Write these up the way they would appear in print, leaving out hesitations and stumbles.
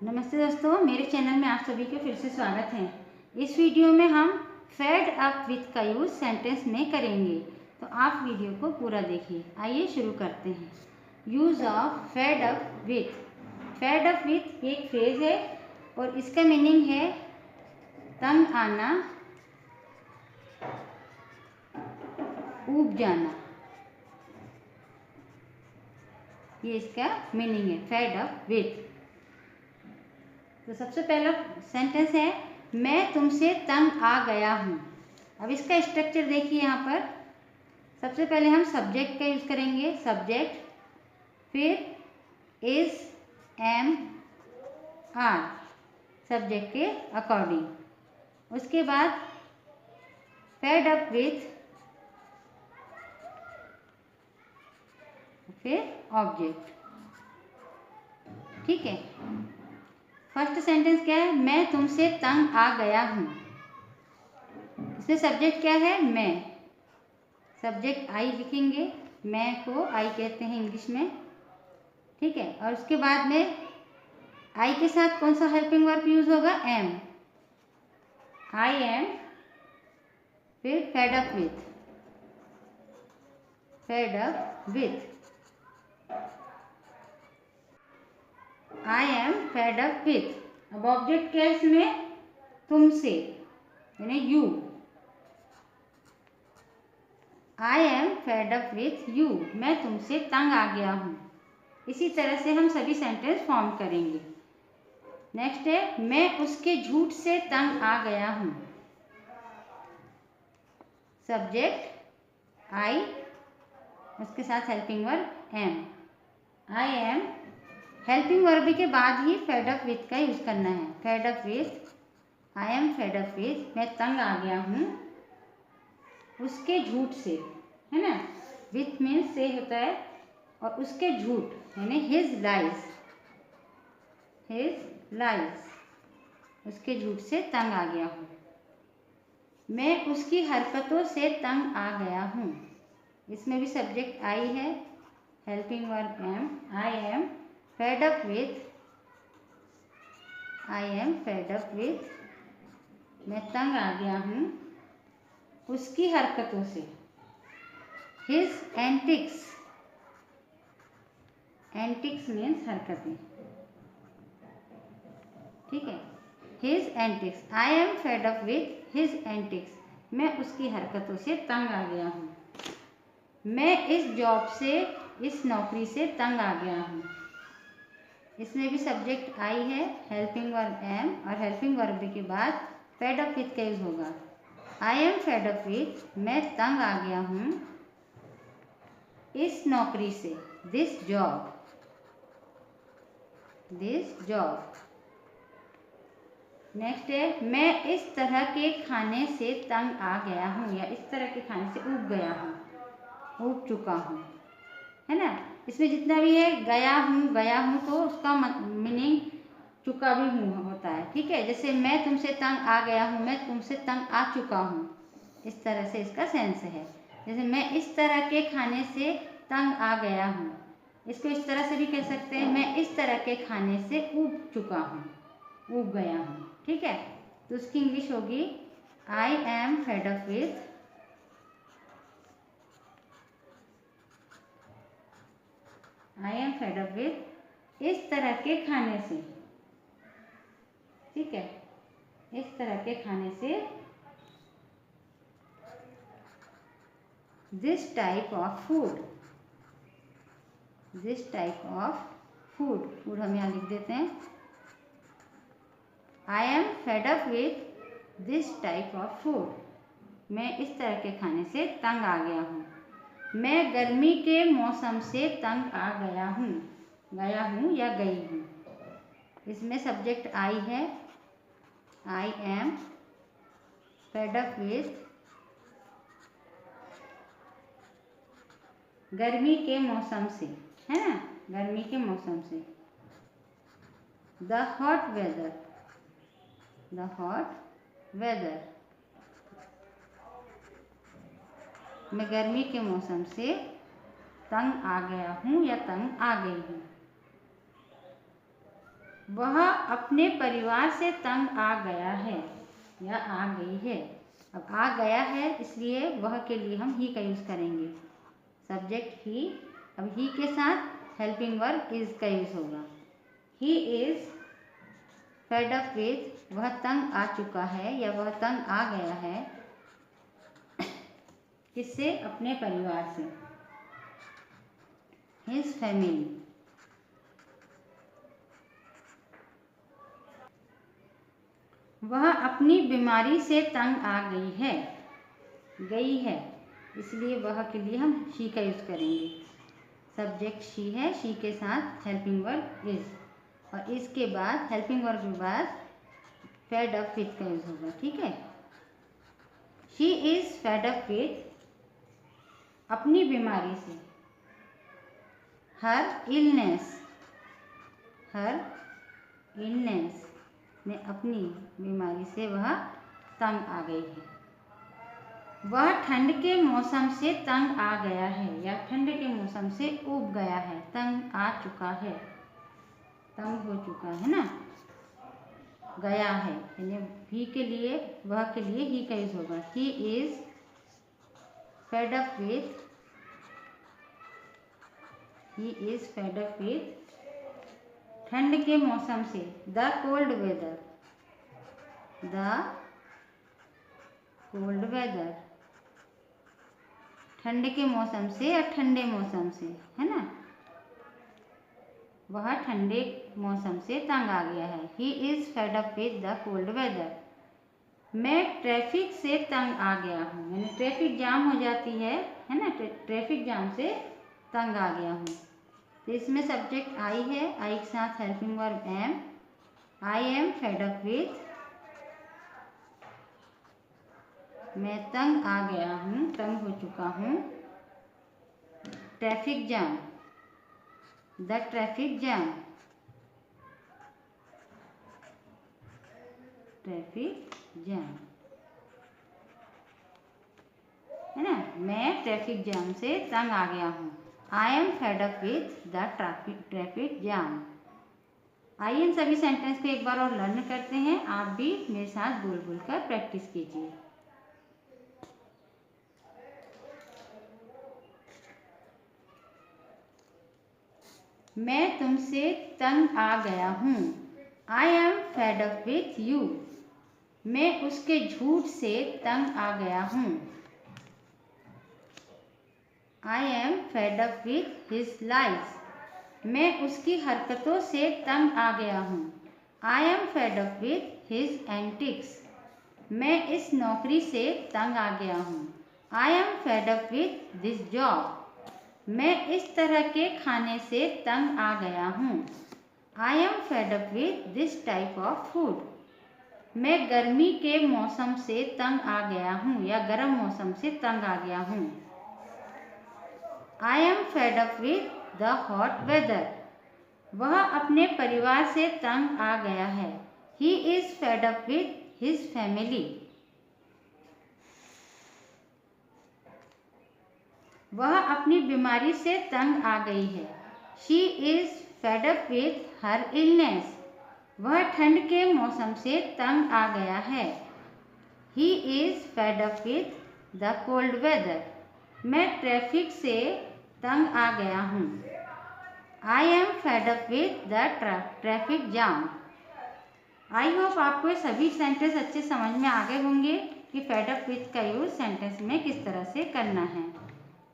नमस्ते दोस्तों, मेरे चैनल में आप सभी का फिर से स्वागत है। इस वीडियो में हम फेड अप विथ का यूज़ सेंटेंस में करेंगे, तो आप वीडियो को पूरा देखिए। आइए शुरू करते हैं। Use of fade up with. Fade up with एक फ्रेज है और इसका मीनिंग है तंग आना, ऊब जाना। ये इसका मीनिंग है, फेड अप विथ। तो सबसे पहला सेंटेंस है, मैं तुमसे तंग आ गया हूँ। अब इसका स्ट्रक्चर देखिए। यहाँ पर सबसे पहले हम सब्जेक्ट का यूज़ करेंगे, सब्जेक्ट, फिर इज, एम, आर, सब्जेक्ट के अकॉर्डिंग। उसके बाद फेड अप विथ, फिर ऑब्जेक्ट। ठीक है। फर्स्ट सेंटेंस क्या है, मैं तुमसे तंग आ गया हूँ। इसमें सब्जेक्ट क्या है, मैं। सब्जेक्ट आई लिखेंगे, मैं को आई कहते हैं इंग्लिश में। ठीक है। और उसके बाद में आई के साथ कौन सा हेल्पिंग वर्ब यूज होगा, एम। आई एम, फिर fade up with, fade up with, I am fed up with. अब ऑब्जेक्ट क्या है इसमें, तुमसे, यानी you. I am fed up with you, मैं तुमसे तंग आ गया हूँ। इसी तरह से हम सभी सेंटेंस फॉर्म करेंगे। नेक्स्ट है, मैं उसके झूठ से तंग आ गया हूँ। सब्जेक्ट आई, उसके साथ helping verb am. I am, helping verb के बाद ही फेड अप विथ का यूज करना है। Fed up with, I am fed up with, मैं तंग आ गया हूँ उसके झूठ से, है ना। विथ मीन्स से होता है, और उसके झूठ यानी हिज लाइज, हिज लाइज, उसके झूठ से तंग आ गया हूँ। मैं उसकी हरकतों से तंग आ गया हूँ। इसमें भी सब्जेक्ट आई है, helping verb am. I am fed up with, I am fed up with, मैं तंग आ गया हूँ उसकी हरकतों से। हिज एंटिक्स, एंटिक्स मीन्स हरकतें। ठीक है। His antics, I am fed up with his antics, मैं उसकी हरकतों से तंग आ गया हूँ। मैं इस जॉब से, इस नौकरी से तंग आ गया हूँ। इसमें भी सब्जेक्ट आई है, हेल्पिंग वर्ब एम, और हेल्पिंग वर्ब के बाद फेड अप विथ का यूज होगा। आई एम फेड अप विथ, मैं तंग आ गया हूँ इस नौकरी से, this job, this job. Next है, मैं इस तरह के खाने से तंग आ गया हूँ, या इस तरह के खाने से ऊब गया हूँ, ऊब चुका हूँ, है ना। इसमें जितना भी है गया हूँ तो उसका मीनिंग चुका भी हूँ होता है। ठीक है। जैसे मैं तुमसे तंग आ गया हूँ, मैं तुमसे तंग आ चुका हूँ, इस तरह से इसका सेंस है। जैसे मैं इस तरह के खाने से तंग आ गया हूँ, इसको इस तरह से भी कह सकते हैं, मैं इस तरह के खाने से ऊब चुका हूँ, ऊब गया हूँ। ठीक है। तो उसकी इंग्लिश होगी, आई am fed up with, I am fed up with इस तरह के खाने से। ठीक है। इस तरह के खाने से, this type of food, this type of food, food हम यहाँ लिख देते हैं। आई am fed up with this type of food, मैं इस तरह के खाने से तंग आ गया हूँ। मैं गर्मी के मौसम से तंग आ गया हूँ या गई हूँ। इसमें सब्जेक्ट आई है, आई एम फेड अप विथ गर्मी के मौसम से, है ना, गर्मी के मौसम से। The hot weather, the hot weather, मैं गर्मी के मौसम से तंग आ गया हूँ या तंग आ गई हूँ। वह अपने परिवार से तंग आ गया है या आ गई है। अब आ गया है इसलिए वह के लिए हम ही का यूज़ करेंगे। सब्जेक्ट ही, अब ही के साथ हेल्पिंग वर्ब इज का यूज़ होगा। He is fade up with, वह तंग आ चुका है या वह तंग आ गया है। किससे? अपने परिवार से। His family. वह अपनी बीमारी से तंग आ गई है, गई है, इसलिए वह के लिए हम शी का यूज़ करेंगे। सब्जेक्ट शी है, शी के साथ हेल्पिंग वर्ब इज, और इसके बाद हेल्पिंग वर्ब के बाद फेड अप विथ का यूज़ होगा। ठीक है। She is fade up with, अपनी बीमारी से। हर इलनेस, हर इलनेस में अपनी बीमारी से वह तंग आ गई है। वह ठंड के मौसम से तंग आ गया है या ठंड के मौसम से ऊब गया है, तंग आ चुका है, तंग हो चुका है ना। गया है यानी ही के लिए, वह के लिए ही का यूज होगा। He is fed up with, he is fed up with ठंड के मौसम से, the cold weather, the cold weather, ठंड के मौसम से या ठंडे मौसम से, है ना। वह ठंडे मौसम से तंग आ गया है। He is fed up with the cold weather. मैं ट्रैफिक से तंग आ गया हूँ, यानी ट्रैफिक जाम हो जाती है ना, ट्रैफिक जाम से तंग आ गया हूँ। तो इसमें सब्जेक्ट आई है, आई के साथ helping verb am. I am fed up with, मैं तंग आ गया हूँ, तंग हो चुका हूँ, traffic jam, the traffic jam, traffic jam, है ना। मैं ट्रैफिक जाम से तंग आ गया हूँ। I am fed up with the traffic जाम। आइए इन सभी सेंटेंस को एक बार और लर्न करते हैं। आप भी मेरे साथ बोल बोल कर प्रैक्टिस कीजिए। मैं तुमसे तंग आ गया हूँ। I am fed up with you. मैं उसके झूठ से तंग आ गया हूँ। I am fed up with his lies. मैं उसकी हरकतों से तंग आ गया हूँ। I am fed up with his antics. मैं इस नौकरी से तंग आ गया हूँ। I am fed up with this job. मैं इस तरह के खाने से तंग आ गया हूँ। I am fed up with this type of food. मैं गर्मी के मौसम से तंग आ गया हूँ या गर्म मौसम से तंग आ गया हूँ। I am fed up with the hot weather. वह अपने परिवार से तंग आ गया है। He is fed up with his family. वह अपनी बीमारी से तंग आ गई है। She is fed up with her illness. वह ठंड के मौसम से तंग आ गया है। He is fed up with the cold weather. मैं ट्रैफिक से तंग आ गया हूँ। I am fed up with the traffic jam. I hope आपको ये सभी सेंटेंस अच्छे समझ में आ गए होंगे कि फेड अप विथ का यूज सेंटेंस में किस तरह से करना है।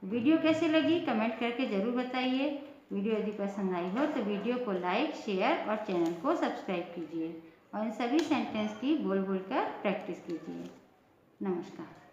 वीडियो कैसी लगी कमेंट करके ज़रूर बताइए। वीडियो यदि पसंद आई हो तो वीडियो को लाइक, शेयर और चैनल को सब्सक्राइब कीजिए और इन सभी सेंटेंस की बोल बोल कर प्रैक्टिस कीजिए। नमस्कार।